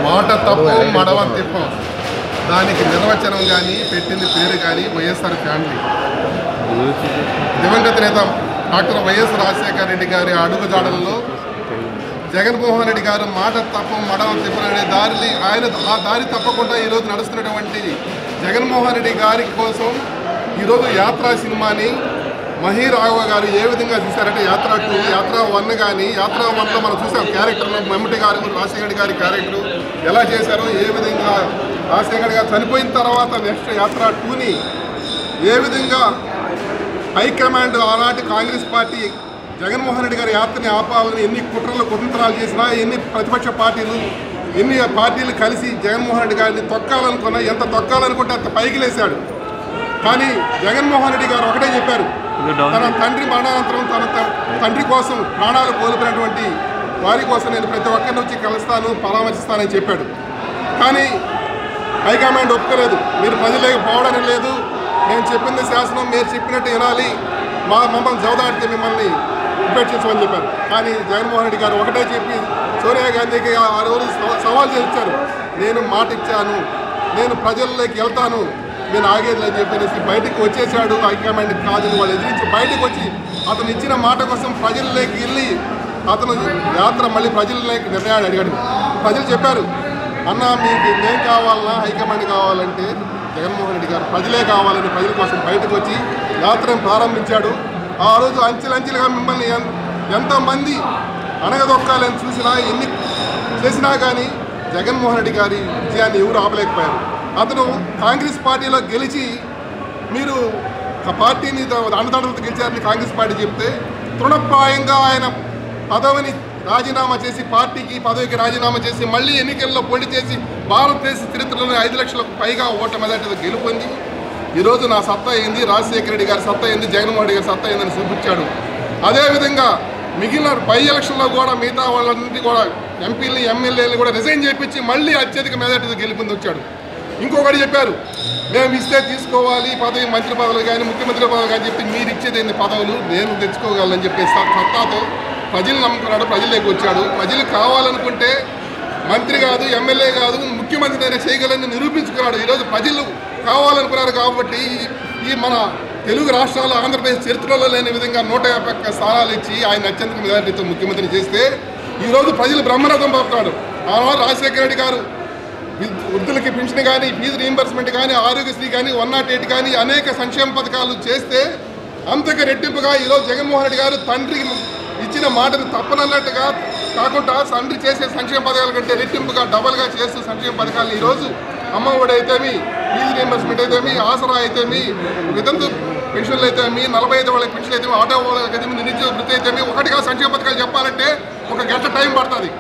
మాట తప్పు మడవ తిప్పం దానికి నిర్వచనం కానీ పెట్టింది పేరు కానీ వైఎస్ఆర్ ఫ్యామిలీ. దివంగత నేత డాక్టర్ వైఎస్ రాజశేఖర రెడ్డి గారి అడుగుజాడల్లో జగన్మోహన్ రెడ్డి గారు మాట తప్పు మడవ తిప్పననే దారిని ఆ దారి తప్పకుండా ఈరోజు నడుస్తున్నటువంటి జగన్మోహన్ రెడ్డి గారి కోసం ఈరోజు యాత్రా సినిమాని మహీరాఘవ గారు ఏ విధంగా తీశారంటే యాత్ర 2, యాత్ర 1 కానీ యాత్ర 1లో మనం చూసాం క్యారెక్టర్లో మమ్మటి గారు రాజశేఖర గారి క్యారెక్టర్ ఎలా చేశారో, ఏ విధంగా రాజశేఖర గారు చనిపోయిన తర్వాత నెక్స్ట్ యాత్ర 2ని ఏ విధంగా హైకమాండ్ ఆనాటి కాంగ్రెస్ పార్టీ జగన్మోహన్ రెడ్డి గారి యాత్రని ఆపాలని ఎన్ని కుతంత్రాలు చేసినా, ఎన్ని ప్రతిపక్ష పార్టీలు ఎన్ని పార్టీలు కలిసి జగన్మోహన్ రెడ్డి గారిని తొక్కాలనుకున్నా, ఎంత తొక్కాలనుకుంటే అంత పైకి లేశాడు. కానీ జగన్మోహన్ రెడ్డి గారు ఒకటే చెప్పారు, తన తండ్రి మరణానంతరం తన తండ్రి కోసం ప్రాణాలు కోల్పోయినటువంటి వారి కోసం నేను ప్రతి ఒక్కరిని వచ్చి కలుస్తాను, పరామర్శిస్తానని చెప్పాడు. కానీ హైకమాండ్ ఒప్పుకోలేదు. మీరు ప్రజలకు పోవడానికి లేదు, మేము చెప్పింది శాసనం, మీరు చెప్పినట్టు వినాలి, మమ్మల్ని జవదాడితే మిమ్మల్ని ఉపేక్షించమని చెప్పారు. కానీ జగన్మోహన్ రెడ్డి గారు ఒకటే చెప్పి సోనియా గాంధీకి ఆ రోజు సవాల్ చేయించారు, నేను మాట ఇచ్చాను, నేను ప్రజల్లోకి వెళ్తాను, నేను ఆగేది అని చెప్పేసి బయటకు వచ్చేసాడు. హైకమాండ్ కాదని వాళ్ళు ఎదిరించి బయటకు వచ్చి అతను ఇచ్చిన మాట కోసం ప్రజల్లోకి వెళ్ళి అతను యాత్ర మళ్ళీ ప్రజల్లోకి నిర్ణయాలు అడిగాడు. ప్రజలు చెప్పారు, అన్న మీకు నేను కావాలన్నా హైకమాండ్ కావాలంటే జగన్మోహన్ రెడ్డి గారు ప్రజలే కావాలని ప్రజల కోసం బయటకు వచ్చి యాత్రను ప్రారంభించాడు. ఆ రోజు అంచెలంచెలుగా మిమ్మల్ని ఎంతమంది అనగదొక్కాలని చూసినా, ఎన్ని చేసినా కానీ జగన్మోహన్ రెడ్డి గారి విజయాన్ని ఎవరు ఆపలేకపోయారు. అతను కాంగ్రెస్ పార్టీలో గెలిచి మీరు పార్టీని అండదండలతో గెలిచారని కాంగ్రెస్ పార్టీ చెప్తే తృణప్రాయంగా ఆయన పదవిని రాజీనామా చేసి పార్టీకి పదవికి రాజీనామా చేసి మళ్ళీ ఎన్నికల్లో పోటీ చేసి భారతదేశ చరిత్రలోనే 5 లక్షలకు పైగా ఓట్ల మెజార్టీతో గెలుపొంది ఈరోజు నా సత్తా ఏంది, రాజశేఖర రెడ్డి గారి సత్తా ఏంది, జగన్మోహన్ రెడ్డి గారి సత్తా ఏందని చూపించాడు. అదేవిధంగా మిగిలిన పై ఎలక్షన్లో కూడా మిగతా వాళ్ళందరినీ కూడా ఎంపీలని ఎమ్మెల్యేలు కూడా రిజైన్ చేయించి మళ్ళీ అత్యధిక మెజార్టీతో గెలుపొంది వచ్చాడు. ఇంకొకటి చెప్పారు, మేము ఇస్తే తీసుకోవాలి పదవి, మంత్రి పదవులు కానీ ముఖ్యమంత్రి పదవులు కానీ చెప్పి మీరు ఇచ్చేది ఎన్ని పదవులు నేను తెచ్చుకోగలనని చెప్పి సత్తాతో ప్రజలు నమ్ముకున్నాడు, ప్రజల్లోకి వచ్చాడు. ప్రజలు కావాలనుకుంటే మంత్రి కాదు, ఎమ్మెల్యే కాదు, ముఖ్యమంత్రి అయినా చేయగలని నిరూపించుకున్నాడు. ఈరోజు ప్రజలు కావాలనుకున్నారు కాబట్టి ఈ మన తెలుగు రాష్ట్రాల్లో ఆంధ్రప్రదేశ్ చరిత్రలో లేని విధంగా 151 స్థానాలు ఇచ్చి ఆయన అత్యంత మెజార్టీతో ముఖ్యమంత్రి చేస్తే ఈరోజు ప్రజలు బ్రహ్మరథం పడుతున్నాడు. ఆనాడు రాజశేఖర రెడ్డి గారు వృద్ధులకి పెన్షన్ కానీ, ఫీజు రీయింబర్స్మెంట్ కానీ, ఆరోగ్యశ్రీ కానీ, 108 కానీ అనేక సంక్షేమ పథకాలు చేస్తే అంతకు రెట్టింపుగా ఈరోజు జగన్మోహన్ రెడ్డి గారు తండ్రికి ఇచ్చిన మాటను తప్పనన్నట్టుగా కాకుండా తండ్రి చేసే సంక్షేమ పథకాల కంటే రెట్టింపుగా డబల్గా చేస్తూ సంక్షేమ పథకాలను ఈరోజు అమ్మ ఒడి అయితేమి, ఫీజు రీయింబర్స్మెంట్ అయితేమి, ఆసరా అయితేమి, వితంతు పెన్షన్లు అయితేమి, 45 వాళ్ళకి పెన్షన్ అయితేమి, ఆటో వాళ్ళకి అయితేమి, నిరుద్యోగ వృత్తి అయితేమి, ఒకటిగా సంక్షేమ పథకాలు చెప్పాలంటే 1 గంట టైం పడుతుంది.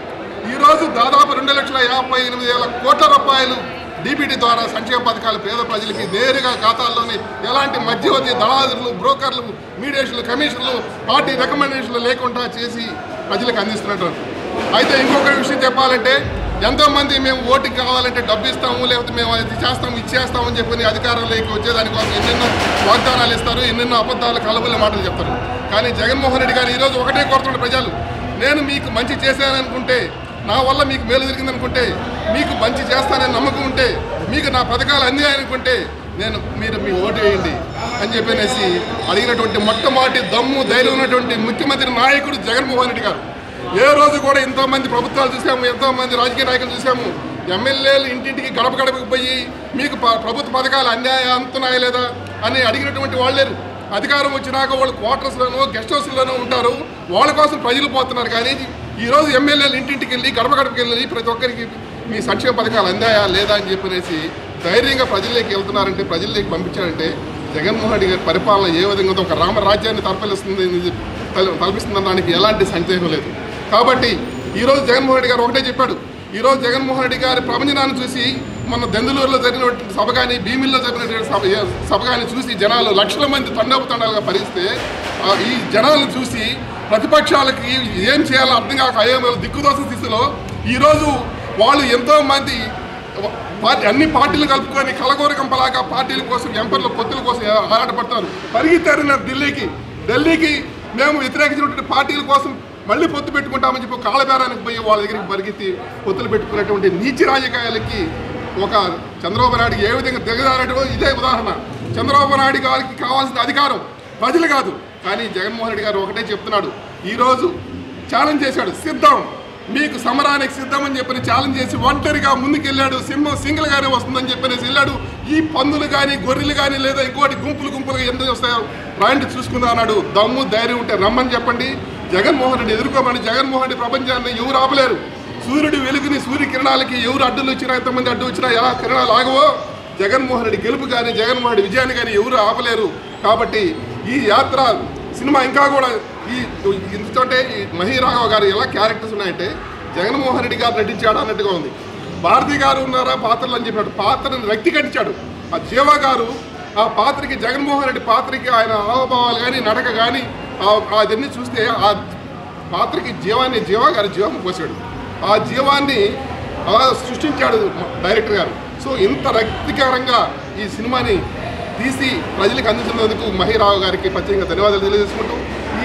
ఈరోజు దాదాపు 2,58,000 కోట్ల రూపాయలు డీబీటీ ద్వారా సంక్షేమ పథకాలు పేద ప్రజలకి నేరుగా ఖాతాల్లోని ఎలాంటి మధ్యవర్తి దళారులు, బ్రోకర్లు, మీడియేషన్లు, కమిషన్లు, పార్టీ రికమెండేషన్లు లేకుండా చేసి ప్రజలకు అందిస్తున్నట్టు. అయితే ఇంకొక విషయం చెప్పాలంటే ఎంతోమంది మేము ఓటుకి కావాలంటే డబ్బు ఇస్తాము, లేకపోతే మేము అది చేస్తాము ఇచ్చేస్తామని చెప్పి అధికారంలోకి వచ్చేదానికోసం ఎన్నెన్నో వాగ్దానాలు ఇస్తారు, ఎన్నెన్నో అబద్ధాలు కలబుల్ల మాటలు చెప్తారు. కానీ జగన్మోహన్ రెడ్డి గారు ఈరోజు ఒకటే కోరుతున్న ప్రజలు, నేను మీకు మంచి చేశాననుకుంటే, నా వల్ల మీకు మేలు జరిగిందనుకుంటే, మీకు మంచి చేస్తానని నమ్మకం ఉంటే, మీకు నా పథకాలు అందాయనుకుంటే మీరు మీ ఓటు వేయండి అని చెప్పనేసి అడిగినటువంటి మొట్టమొదటి దమ్ము ధైర్యం ఉన్నటువంటి ముఖ్యమంత్రి నాయకుడు జగన్మోహన్ రెడ్డి గారు. ఏ రోజు కూడా ఎంతోమంది ప్రభుత్వాలు చూసాము, ఎంతోమంది రాజకీయ నాయకులు చూసాము, ఎమ్మెల్యేలు ఇంటింటికి గడప గడపకు పోయి మీకు ప్రభుత్వ పథకాలు అందుతున్నాయా లేదా అని అడిగినటువంటి వాళ్ళేరు. అధికారం వచ్చినాక వాళ్ళు క్వార్టర్స్లోనూ గెస్ట్ హౌస్లోనూ ఉంటారు, వాళ్ళ కోసం ప్రజలు పోతున్నారు. కానీ ఈరోజు ఎమ్మెల్యేలు ఇంటింటికి వెళ్ళి గడప గడపకి వెళ్ళి ప్రతి ఒక్కరికి మీ సంక్షేమ పథకాలు అందాయా లేదా అని చెప్పనేసి ధైర్యంగా ప్రజల్లోకి వెళ్తున్నారంటే, ప్రజల్లోకి పంపించారంటే జగన్మోహన్ రెడ్డి గారి పరిపాలన ఏ విధంగా ఒక రామరాజ్యాన్ని తలపిస్తుందనడానికి ఎలాంటి సందేహం లేదు. కాబట్టి ఈరోజు జగన్మోహన్ రెడ్డి గారు ఒకటే చెప్పాడు, ఈరోజు జగన్మోహన్ రెడ్డి గారి ప్రపంచనాన్ని చూసి మన దెందులూరులో జరిగినటువంటి సభ కానీ, భీమిల్లో జరిగినటువంటి సభ కానీ చూసి జనాలు లక్షల మంది తండాలుగా పరిస్తే ఈ జనాలను చూసి ప్రతిపక్షాలకి ఏం చేయాలో అర్థం కాక అయోమయ దిక్కుదోస స్థితిలో ఈరోజు వాళ్ళు ఎంతోమంది అన్ని పార్టీలు కలుపుకొని కలగోరకంపలాగా పార్టీల కోసం ఎంపర్ల పొత్తుల కోసం ఆరాటపడతారు. పరిగెత్తారు ఢిల్లీకి మేము వ్యతిరేకించినటువంటి పార్టీల కోసం మళ్ళీ పొత్తు పెట్టుకుంటామని చెప్పి కాళ్ళబేరానికి పోయి వాళ్ళ దగ్గరికి పరిగెత్తి పొత్తులు పెట్టుకున్నటువంటి నీచి రాజకీయాలకి ఒక చంద్రబాబు నాయుడు ఏ విధంగా దిగజారడో ఇదే ఉదాహరణ. చంద్రబాబు నాయుడు గారికి కావాల్సిన అధికారం ప్రజలు కాదు, కానీ జగన్మోహన్ రెడ్డి గారు ఒకటే చెప్తున్నాడు. ఈరోజు ఛాలెంజ్ చేశాడు, సిద్ధం మీకు సమరానికి సిద్ధం అని చెప్పని ఛాలెంజ్ చేసి ఒంటరిగా ముందుకెళ్ళాడు. సింహం సింగిల్గానే వస్తుందని చెప్పనేసి వెళ్ళాడు. ఈ పందులు కానీ గొర్రెలు కానీ లేదా ఇంకోటి గుంపులుగా ఎందుకు వస్తాయో రాయండి చూసుకుందాం అన్నాడు. దమ్ము ధైర్యం ఉంటే రమ్మని చెప్పండి, జగన్మోహన్ రెడ్డి ఎదుర్కోమని. జగన్మోహన్ రెడ్డి ప్రపంచాన్ని ఎవరు ఆపలేరు. సూర్యుడి వెలుగుని సూర్యకిరణాలకి ఎవరు అడ్డులు వచ్చినా, ఎంతమంది అడ్డు వచ్చినా ఎలా కిరణాలు ఆగవో జగన్మోహన్ రెడ్డి గెలుపు కానీ జగన్మోహన్ రెడ్డి విజయాన్ని కానీ ఎవరు ఆపలేరు. కాబట్టి ఈ యాత్ర సినిమా ఇంకా కూడా ఇంతతోటే ఈ మహీరాఘవ గారు ఎలా క్యారెక్టర్స్ ఉన్నాయంటే జగన్మోహన్ రెడ్డి గారు నటించాడు అన్నట్టుగా ఉంది. భారతి గారు ఉన్నారా పాత్రలు అని చెప్పాడు, పాత్రను వ్యక్తి కట్టించాడు. ఆ జీవ గారు ఆ పాత్రకి జగన్మోహన్ రెడ్డి పాత్రకి ఆయన హావభావాలు కానీ నడక కానీ అదన్నీ చూస్తే ఆ పాత్రకి జీవ గారు జీవం పోసాడు. ఆ జీవాన్ని అలా సృష్టించాడు డైరెక్టర్ గారు. సో ఇంత రక్తికరంగా ఈ సినిమాని తీసి ప్రజలకు అందించినందుకు మహీరావు గారికి ప్రత్యేకంగా ధన్యవాదాలు తెలియజేసుకుంటూ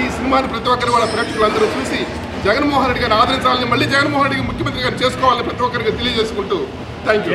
ఈ సినిమాని ప్రతి ఒక్కరు వాళ్ళ ప్రేక్షకులందరూ చూసి జగన్మోహన్ రెడ్డి గారిని ఆదరించాలని, మళ్ళీ జగన్మోహన్ రెడ్డికి ముఖ్యమంత్రి గారు చేసుకోవాలని ప్రతి ఒక్కరికి తెలియజేసుకుంటూ థ్యాంక్ యూ.